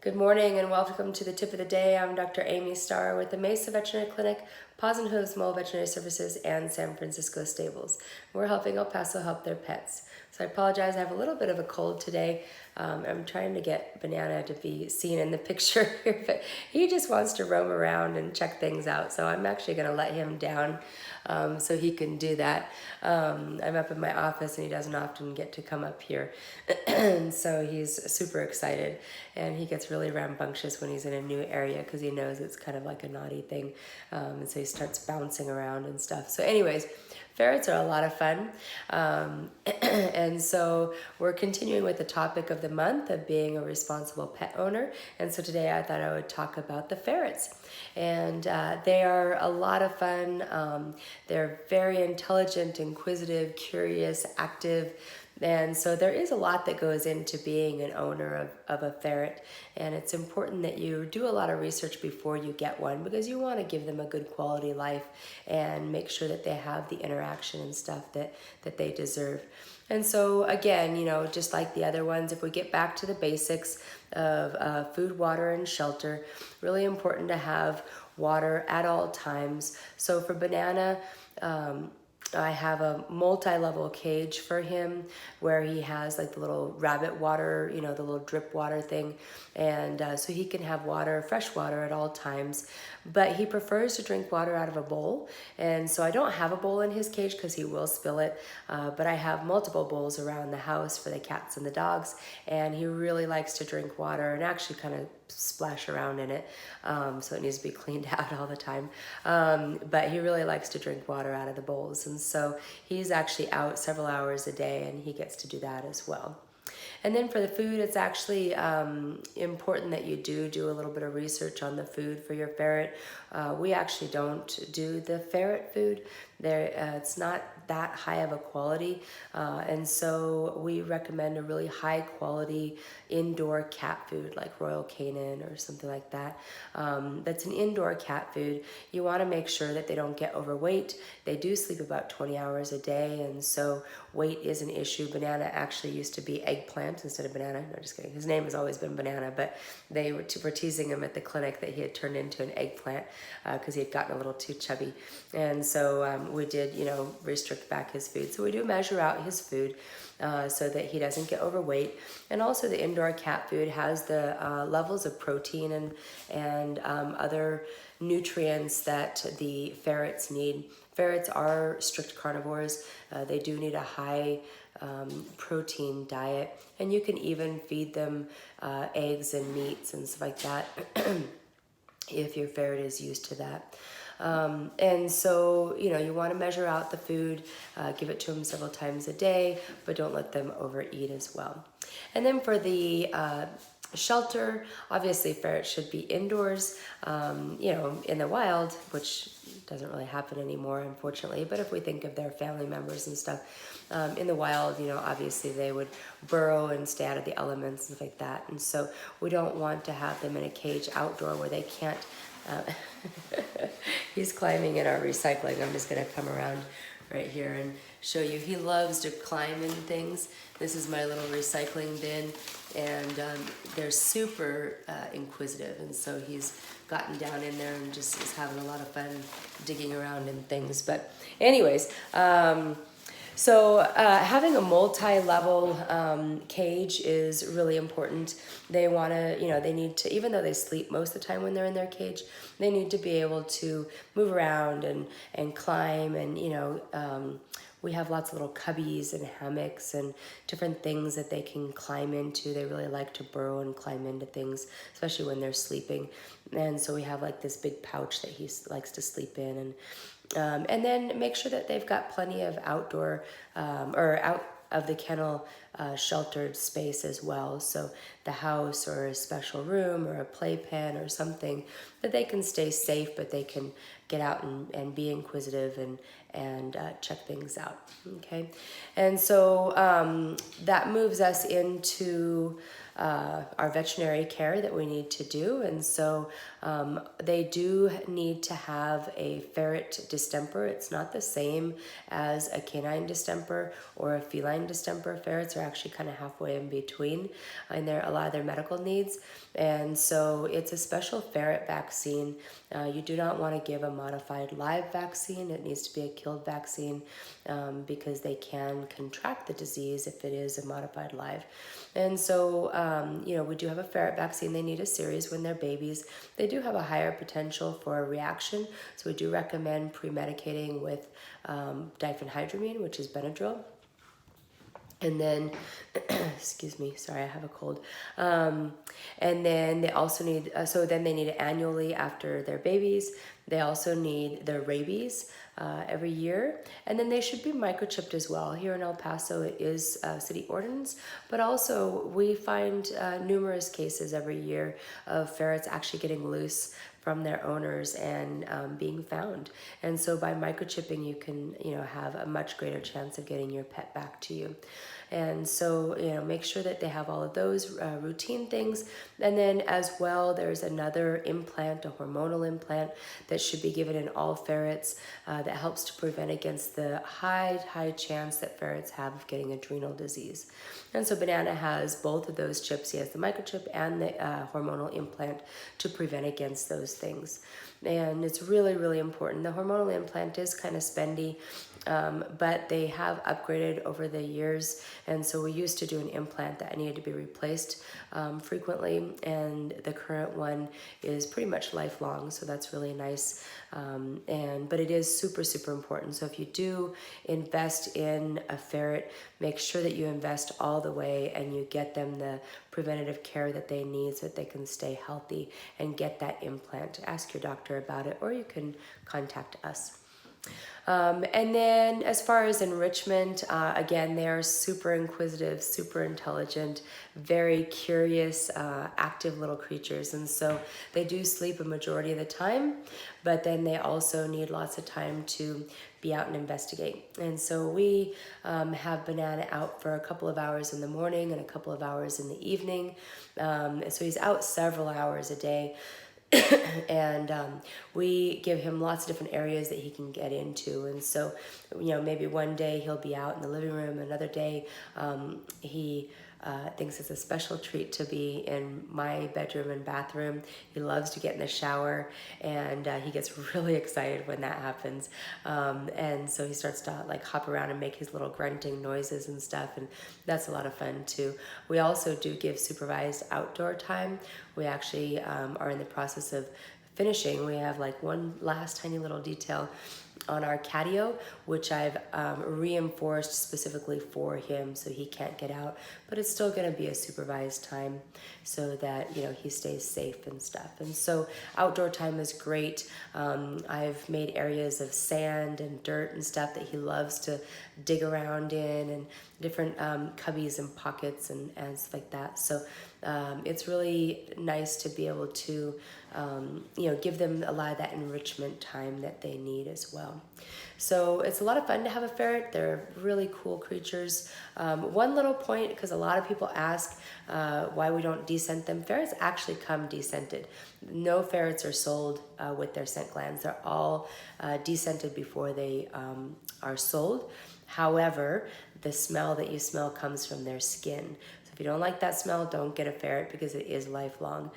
Good morning and welcome to the tip of the day. I'm Dr. Amy Starr with the Mesa Veterinary Clinic, Paws and Hooves Mole Veterinary Services, and San Francisco Stables. We're helping El Paso help their pets. So I apologize, I have a little bit of a cold today. I'm trying to get Banana to be seen in the picture here, but he just wants to roam around and check things out. So I'm actually going to let him down so he can do that. I'm up in my office and he doesn't often get to come up here. And so he's super excited and he gets really rambunctious when he's in a new area because he knows it's kind of like a naughty thing. And so he starts bouncing around and stuff. So anyways, ferrets are a lot of fun. And so we're continuing with the topic of the month of being a responsible pet owner. And so today I thought I would talk about the ferrets. And they are a lot of fun. They're very intelligent, inquisitive, curious, active. And so there is a lot that goes into being an owner of a ferret, and it's important that you do a lot of research before you get one because you want to give them a good quality life and make sure that they have the interaction and stuff that they deserve. And so again, just like the other ones, if we get back to the basics of food, water, and shelter, really important to have water at all times. So for Banana, I have a multi-level cage for him where he has like the little rabbit water, the little drip water thing. And so he can have water, fresh water at all times, but he prefers to drink water out of a bowl. And so I don't have a bowl in his cage because he will spill it, but I have multiple bowls around the house for the cats and the dogs. And he really likes to drink water and actually kind of splash around in it. So it needs to be cleaned out all the time. But he really likes to drink water out of the bowls. And so he's actually out several hours a day and he gets to do that as well. And then for the food, it's actually important that you do a little bit of research on the food for your ferret. We actually don't do the ferret food. It's not that high of a quality, and so we recommend a really high quality indoor cat food like Royal Canin or something like that. That's an indoor cat food. You want to make sure that they don't get overweight. They do sleep about 20 hours a day, and so weight is an issue. Banana actually used to be Eggplant instead of Banana. No, just kidding. His name has always been Banana, but they were teasing him at the clinic that he had turned into an eggplant because he had gotten a little too chubby. And so we did, restrict back his food. So we do measure out his food so that he doesn't get overweight. And also the indoor cat food has the levels of protein and other nutrients that the ferrets need. Ferrets are strict carnivores. They do need a high protein diet, and you can even feed them eggs and meats and stuff like that if your ferret is used to that. And so, you want to measure out the food, give it to them several times a day, but don't let them overeat as well. And then for the shelter, obviously ferrets should be indoors, in the wild, which doesn't really happen anymore, unfortunately. But if we think of their family members and stuff, in the wild, obviously they would burrow and stay out of the elements and stuff like that. And so we don't want to have them in a cage outdoor where they can't. He's climbing in our recycling. I'm just going to come around right here and show you. He loves to climb in things. This is my little recycling bin, and they're super inquisitive, and so he's gotten down in there and just is having a lot of fun digging around in things. But anyways, so having a multi-level cage is really important. They want to, they need to, even though they sleep most of the time when they're in their cage, they need to be able to move around and climb and, we have lots of little cubbies and hammocks and different things that they can climb into. They really like to burrow and climb into things, especially when they're sleeping. And so we have like this big pouch that he likes to sleep in. And then make sure that they've got plenty of outdoor or out of the kennel sheltered space as well. So the house or a special room or a playpen or something that they can stay safe, but they can get out and be inquisitive and check things out. Okay, and so that moves us into our veterinary care that we need to do. And so they do need to have a ferret distemper. It's not the same as a canine distemper or a feline distemper. Ferrets are actually kind of halfway in between in a lot of their medical needs. And so it's a special ferret vaccine. You do not want to give a modified live vaccine. It needs to be a killed vaccine because they can contract the disease if it is a modified live. And so, we do have a ferret vaccine. They need a series when they're babies. They do have a higher potential for a reaction. So we do recommend pre-medicating with diphenhydramine, which is Benadryl. And then, excuse me, sorry, I have a cold. And then they also need, then they need it annually after their babies. They also need their rabies every year. And then they should be microchipped as well. Here in El Paso, it is city ordinance, but also we find numerous cases every year of ferrets actually getting loose from their owners and being found. And so by microchipping, you can, have a much greater chance of getting your pet back to you. And so, make sure that they have all of those routine things. And then as well, there's another implant, a hormonal implant that should be given in all ferrets that helps to prevent against the high chance that ferrets have of getting adrenal disease. And so Banana has both of those chips. He has the microchip and the hormonal implant to prevent against those things. And it's really, really important. The hormonal implant is kind of spendy, but they have upgraded over the years. And so we used to do an implant that needed to be replaced frequently, and the current one is pretty much lifelong. So that's really nice. But it is super, super important. So if you do invest in a ferret, make sure that you invest all the way and you get them the preventative care that they need so that they can stay healthy and get that implant. Ask your doctor about it, or you can contact us. And then as far as enrichment, again, they are super inquisitive, super intelligent, very curious, active little creatures. And so they do sleep a majority of the time, but then they also need lots of time to be out and investigate. And so we have Banana out for a couple of hours in the morning and a couple of hours in the evening. So he's out several hours a day. And we give him lots of different areas that he can get into. And so, maybe one day he'll be out in the living room. Another day he thinks it's a special treat to be in my bedroom and bathroom. He loves to get in the shower, and he gets really excited when that happens. And so he starts to hop around and make his little grunting noises and stuff, and that's a lot of fun too. We also do give supervised outdoor time. We actually are in the process of finishing. We have one last tiny little detail on our catio, which I've reinforced specifically for him so he can't get out, but it's still going to be a supervised time so that he stays safe and stuff. And so outdoor time is great. I've made areas of sand and dirt and stuff that he loves to dig around in, and different cubbies and pockets and stuff like that. So it's really nice to be able to give them a lot of that enrichment time that they need as well. So it's a lot of fun to have a ferret. They're really cool creatures. One little point, because a lot of people ask why we don't descent them. Ferrets actually come descented. No ferrets are sold with their scent glands. They're all descented before they are sold. However, the smell that you smell comes from their skin. If you don't like that smell, don't get a ferret because it is lifelong.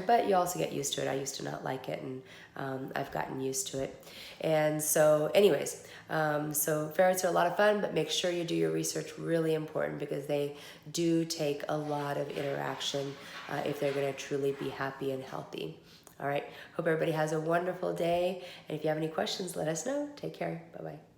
But you also get used to it. I used to not like it, and I've gotten used to it. And so anyways, so ferrets are a lot of fun, but make sure you do your research. Really important, because they do take a lot of interaction if they're going to truly be happy and healthy. All right. Hope everybody has a wonderful day. And if you have any questions, let us know. Take care. Bye-bye.